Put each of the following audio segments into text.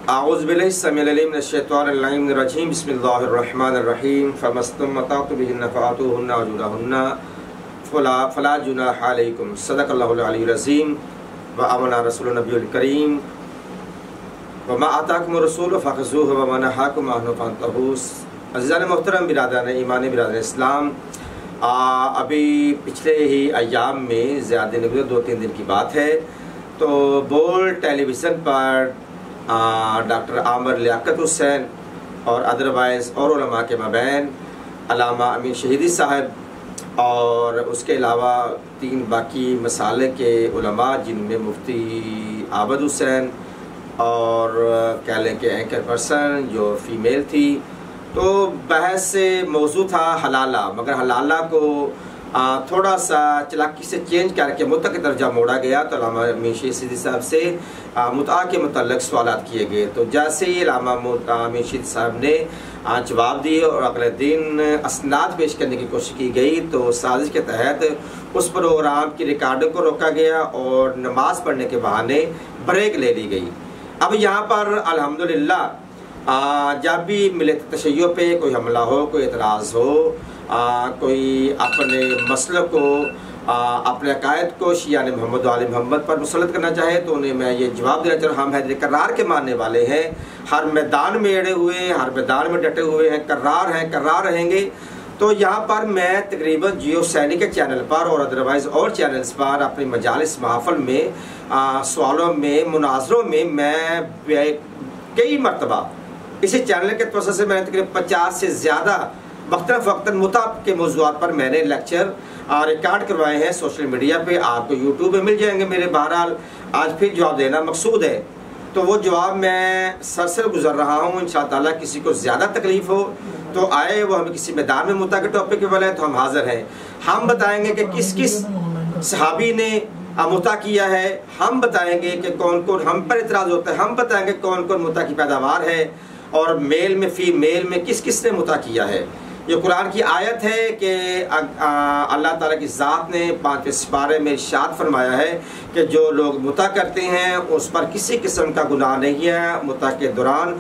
आऊज़ुबिल्लाहि समीउल अलीम मिनश्शैतानिर्रजीम बिस्मिल्लाहिर्रहमानिर्रहीम फमस्तमतअतु बिहिन्ना फआतूहुन्ना उजूरहुन्ना फला जुनाहा अलैकुम सदक़ल्लाहुल अलीयुल अज़ीम व आमना रसूलुन नबियुल करीम व मा आताकुमुर रसूल फख़ुज़ूहु व मा नहाकुम अन्हु फंतहू। अज़ीज़ान मोहतरम बिरादरान ईमान बिरादरान इस्लाम, अभी पिछले ही अय्याम में ज़्यादा नहीं, 2-3 दिन की बात है, तो बोल टेलीविज़न पर डॉक्टर आमिर लियाकत हुसैन और अदरवाइज़ और उलमा के मबैन अल्लामा अमीन शहीदी साहब और उसके अलावा 3 बाकी मसाले के उलमा जिनमें मुफ्ती आबद हुसैन और कह लें कि एंकर पर्सन जो फ़ीमेल थी, तो बहस से मौजू था हलाला, मगर हलाला को थोड़ा सा चलाकी से चेंज करके मुता की दर्जा मोड़ा गया। तो अल्लामा अमीन शहीदी साहब से मुता के मुतल्लिक़ सवालात किए गए, तो जैसे ही अल्लामा अमीन शहीदी साहब ने जवाब दिए और अगले दिन असनाद पेश करने की कोशिश की गई, तो साजिश के तहत उस प्रोग्राम की रिकॉर्डिंग को रोका गया और नमाज पढ़ने के बहाने ब्रेक ले ली गई। अब यहाँ पर अल्हम्दुलिल्लाह जब भी मिले तशय्यो पे कोई हमला हो, कोई एतराज़ हो, कोई अपने मसले को अपने अकायद को शियाने मोहम्मद वाले मोहम्मद पर मुसलत करना चाहे, तो उन्हें मैं ये जवाब देना चाहूँ, हम हैदर करार के मानने वाले हैं, हर मैदान में अड़े हुए हैं, हर मैदान में डटे हुए हैं, करार हैं, करार रहेंगे। तो यहाँ पर मैं तकरीबन जियो सैनिक के चैनल पर और अदरवाइज़ और चैनल्स पर अपनी मजालिस महफल में सवालों में मुनाजरों में मैं कई मरतबा इसी चैनल के तवज्जो से मैंने तकरीबन 50 से ज़्यादा वक्तन मुता के मौज़ूआत पर मैंने लेक्चर रिकॉर्ड करवाए हैं सोशल मीडिया पे, आपको यूट्यूब पे मिल जाएंगे मेरे। बहरहाल आज फिर जवाब देना मकसूद है, तो वो जवाब मैं सर से गुजर रहा हूँ। इंशाअल्लाह ताला किसी को ज़्यादा तकलीफ़ हो तो आए, वो हमें किसी मैदान में मुता के टॉपिक के वाले तो हम हाज़िर हैं। हम बताएँगे कि किस किस सहाबी ने मुता किया है, हम बताएँगे कि कौन कौन हम पर इतराज़ होता है, हम बताएँगे कौन कौन मुता की पैदावार है और मेल में फ़ीमेल में किस किस ने मुता किया है। ये कुरान की आयत है कि अल्लाह ताला की ज़ात ने 5वें सिपारे में इरशाद फरमाया है कि जो लोग मुता करते हैं उस पर किसी किस्म का गुनाह नहीं है। मुता के दौरान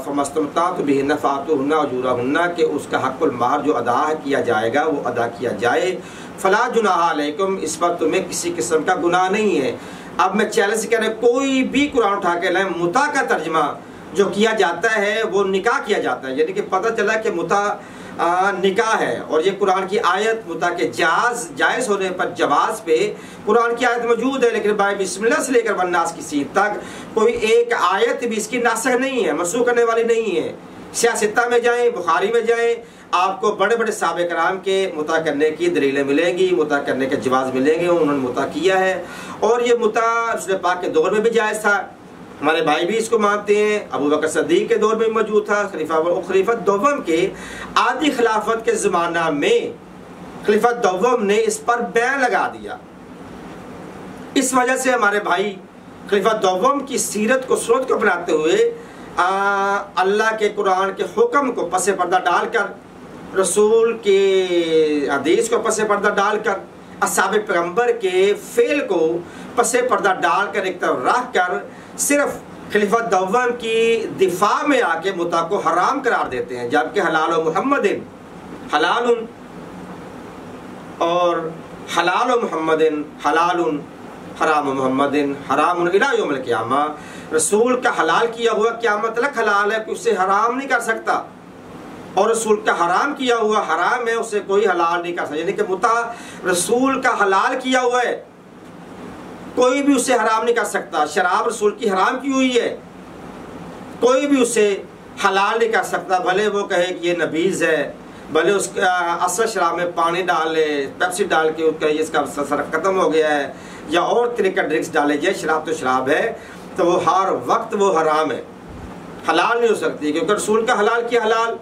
फमस्तमतअतु बिहिन्ना फआतूहुन्ना उजूरहुन्ना के उसका हक़्क़ुल महर जो अदा किया जाएगा वो अदा किया जाए। फला जुनाहा अलैकुम, इस पर तुम्हें किसी किस्म का गुनाह नहीं है। अब मैं चैलेंज कह रहा, कोई भी कुरान उठा के लाए, मुता का तर्जमा जो किया जाता है वो निकाह किया जाता है, यानी कि पता चला कि मुता निकाह है। और ये कुरान की आयत मुता के जायज़ होने पर जवाज़ पे कुरान की आयत मौजूद है, लेकिन बाय बिस्मिल्लाह से लेकर वन्नास की सीन तक कोई एक आयत भी इसकी नासख नहीं है, मनसूख करने वाली नहीं है। सियासता में जाएँ, बुखारी में जाएँ, आपको बड़े बड़े साहबे कराम के मुता करने की दलीलें मिलेंगी, मुता करने के जवाज़ मिलेंगे, उन्होंने मुता किया है। और ये मुता रसूल पाक के दौर में भी जायज़ था, हमारे भाई भी इसको मानते हैं, अबू बकर सद्दीक़ के दौर में मौजूद था, खलीफा दोवम के आदि खिलाफत के ज़माना में खलीफा दोवम ने इस पर बैन लगा दिया। इस वजह से हमारे भाई खलीफा दोवम की सीरत को स्रोत को अपनाते हुए अल्लाह के कुरान के हुक्म को पसे पर्दा डालकर, रसूल के हदीस को पसे पर्दा डालकर, असहाबे पैगंबर के फेल को पसे पर्दा डालकर एक तरफ रख कर सिर्फ खलीफा दोवम की दिफा में आके मुता को हराम करार देते हैं, जबकि हलाल मुहम्मदिन हलालुन और हलाल मुहम्मदिन हलालुन हराम मुहम्मदिन हरामुन इला यौमिल क़ियामा। रसूल का हलाल किया हुआ क़यामत तक हलाल है, उसे हराम नहीं कर सकता, और रसूल का हराम किया हुआ हराम है, उसे कोई हलाल नहीं कर सकता। यानी कि मुता रसूल का हलाल किया हुआ है, कोई भी उसे हराम नहीं कर सकता। शराब रसूल की हराम की हुई है, कोई भी उसे हलाल नहीं कर सकता, भले वो कहे कि ये नबीज़ है, भले उसका असर शराब में पानी डाल ले, पेप्सी डाल के उसका इसका असर ख़त्म हो गया है, या और तरह का ड्रिंक्स डाले जाए, शराब तो शराब है, तो वो हर वक्त वो हराम है, हलाल नहीं हो सकती, क्योंकि रसूल का हलाल किया हलाल,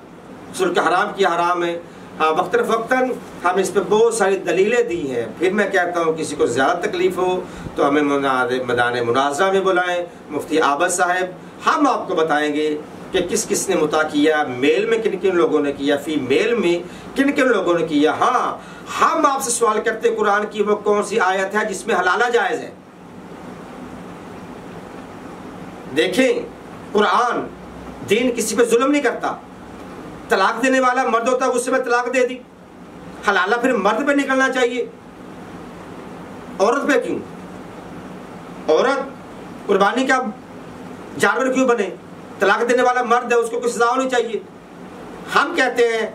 रसूल का हराम किया हराम है। वक्तन हम इस पर बहुत सारी दलीलें दी हैं। फिर मैं कहता हूँ किसी को ज़्यादा तकलीफ़ हो तो हमें मैदान मुनाज़रा में बुलाएं, मुफ्ती आबद साहब, हम आपको बताएंगे कि किस किस ने मुता किया, मेल में किन किन लोगों ने किया, फीमेल में किन किन लोगों ने किया। हाँ, हम आपसे सवाल करते कुरान की वो कौन सी आयत है जिसमें हलाला जायज़ है। देखें कुरान दीन किसी पे जुल्म नहीं करता। तलाक देने वाला मर्द होता है, गुस्से में तलाक दे दी, हलाला फिर मर्द पे निकलना चाहिए, औरत पे क्यों? औरत कुर्बानी का जानवर क्यों बने? तलाक देने वाला मर्द है, उसको कोई सजा होनी चाहिए। हम कहते हैं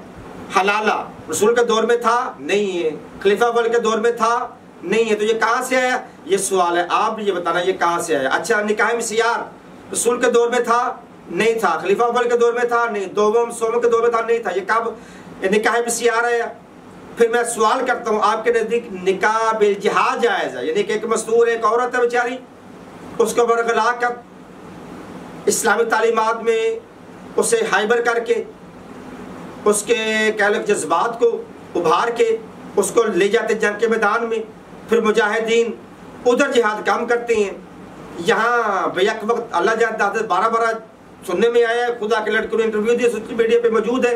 हलाला रसूल के दौर में था, नहीं है। खलीफा अव्वल के दौर में था, नहीं है। तो ये कहाँ से आया? ये सवाल है, आप ये बताना ये कहाँ से आया। अच्छा, निकाह मिसियार रसूल के दौर में था, नहीं था। खलीफा अव्वल के दौर में था, नहीं। दोवम सोम के दौर में था, नहीं था। ये कब निकाह मिसियार आया? फिर मैं सवाल करता हूँ, आपके नज़दीक निकाह बिल जिहाद जायज़ है? यानी कि एक मस्तूर एक औरत है बेचारी, उसको बरगला कर इस्लामी तालीमात में उसे हाइबर करके उसके कह लो जज्बात को उभार के उसको ले जाते जंग के मैदान में, फिर मुजाहिदीन उधर जिहाद काम करते हैं। यहाँ बेयक वक्त अल्लाह जाता 12 सुनने में आया है, खुदा के लड़कों ने इंटरव्यू दिया, सोशल मीडिया पे मौजूद है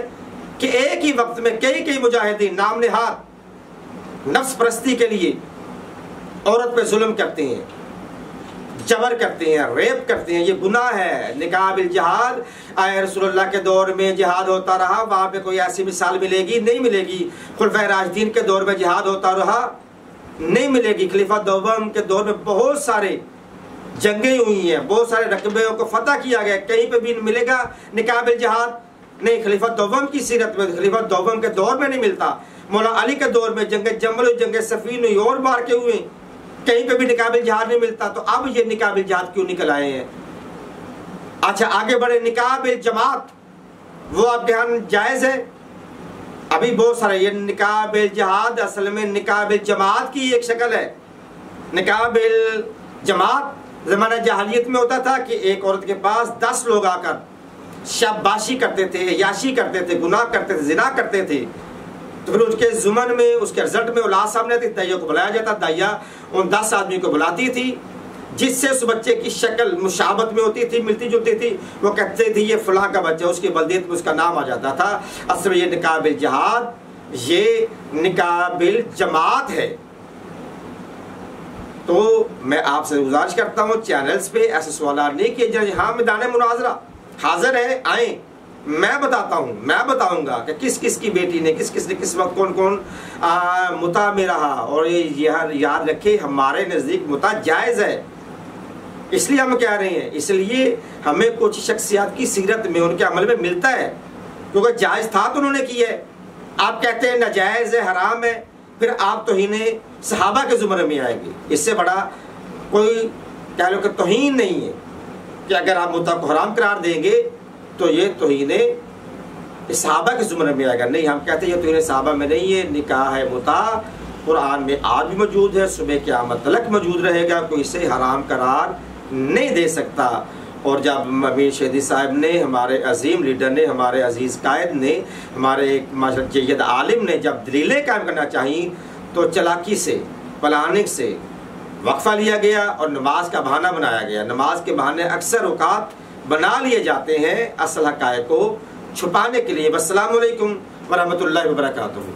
कि एक ही वक्त में कई मुजाहिदीन नाम निहाद नफ्स परस्ती के लिए औरत पे जुल्म करते हैं, जबर करते हैं, रेप करते हैं। ये गुनाह है। निकाह बिल जिहाद आए रसूलुल्लाह के दौर में जिहाद होता रहा, वहाँ पे कोई ऐसी मिसाल मिलेगी? नहीं मिलेगी। खुलफाए राशिदीन के दौर में जिहाद होता रहा, नहीं मिलेगी। खलीफा दोवम के दौर में बहुत सारे जंगें हुई हैं, बहुत सारे रकबे को फतह किया गया, कहीं पे भी मिलेगा निकाह बिल जिहाद? नहीं। खलीफा दोवम की सीरत में, खलीफा दोवम के दौर में नहीं मिलता। मौला अली के दौर में जंग जमल, जंग सफीन हुई और मार के हुए, कहीं पे भी निकाह बिल जिहाद नहीं मिलता। तो अब ये निकाह बिल जिहाद क्यों निकल आए हैं? अच्छा, आगे बढ़े। निकाह बिल जमात, वो आपके यहाँ जायज़ है? अभी बहुत सारे ये निकाह बिल जिहाद असल में निकाह बिल जमात की एक शक्ल है। निकाह बिल जमात ज़माना जहालियत में होता था कि एक औरत के पास 10 लोग आकर शाबाशी करते थे, याशी करते थे, गुनाह करते थे, जिना करते थे। तो फिर उसके जुमन में, उसके रिजल्ट में औलाद सामने आती, दाइया को बुलाया जाता। दाइया उन 10 आदमी को बुलाती थी जिससे उस बच्चे की शक्ल मुशाबत में होती थी, मिलती जुलती थी। वो कहते थे ये फलां का बच्चा, उसकी बलदियत में उसका नाम आ जाता था। असल में ये निकाह बिल जिहाद, ये निकाह बिल जमात है। तो मैं आपसे गुजारिश करता हूँ चैनल्स पे ऐसे सवाल नहीं किए जाए। हाँ, मैदान मुनाजरा हाजिर है, आए, मैं बताता हूँ, मैं बताऊंगा कि किस किस की बेटी ने, किस किस ने किस वक्त कौन कौन मुता में रहा। और ये याद रखे, हमारे नज़दीक मुता जायज़ है, इसलिए हम कह रहे हैं। इसलिए हमें कुछ शख्सियात की सीरत में, उनके अमल में मिलता है, क्योंकि जायज़ था तो उन्होंने किया है। आप कहते हैं नाजायज़ है, हराम है, फिर आप तौहीन सहाबा के ज़ुमरे में आएंगे। इससे बड़ा कोई कह लो कि तौहीन नहीं है कि अगर आप मुता को हराम करार देंगे तो ये तौहीन सहाबा के ज़ुमरे में आएगा। नहीं, हम कहते हैं ये तौहीन सहाबा में नहीं है। निकाह है मुता कुरान में आज भी मौजूद है, सुबह क़यामत तक मौजूद रहेगा, कोई इसे हराम करार नहीं दे सकता। और जब अमीर शहीदी साहब ने, हमारे अजीम लीडर ने, हमारे अजीज़ कायद ने, हमारे एक माशर जय्यद आलिम ने जब दलीलें कायम करना चाहिए तो चलाकी से, प्लानिंग से वक्फा लिया गया और नमाज का बहाना बनाया गया। नमाज के बहाने अक्सर औकात बना लिए जाते हैं असल हक़ाइक़ को छुपाने के लिए। अस्सलामु अलैकुम व रहमतुल्लाहि व बरकातुहू।